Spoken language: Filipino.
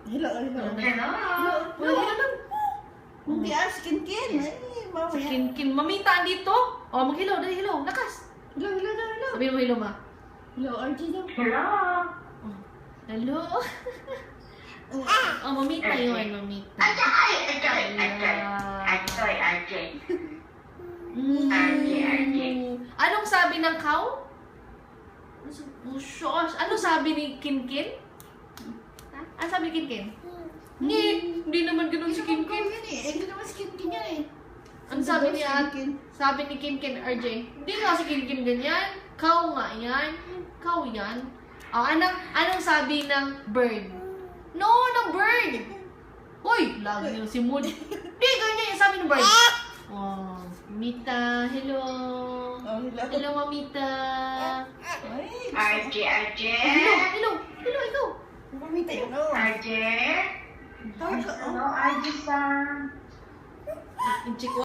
Hello, hello. Hello. Hello. Hindi si Kinkin. Ay, mamaya. Kinkin. Mamita dito. Oh, mag-hello. Dali, hello. Lakas. Hello, hello, hello. Sabihin mo hello, ma. Hello, RJ daw. Hello. Oh. Hello. Oh, mamita yun. Mamita. Ajoy. Anong sabi ng cow? Shush. Anong sabi ni Kinkin? Ha? Ano sabi ni Kinkin? Hindi naman ganun si Kinkin. Hindi naman si Kinkin yan eh. Ano sabi ni Kinkin? Sabi ni Kinkin, RJ, hindi nga si Kinkin ganyan. Cow nga yan. Cow yan. Anong sabi ng bird? No, ng bird. Uy, lagi nyo si Mood. Hindi, ganyan yung sabi ng bird. Oh, Mita, hello. Oh, hello. Hello, Mamita. Ay, Hello, ikaw. mamita yun. Oh. Tawag ka, oh. Hello, RJ-san. Yung chick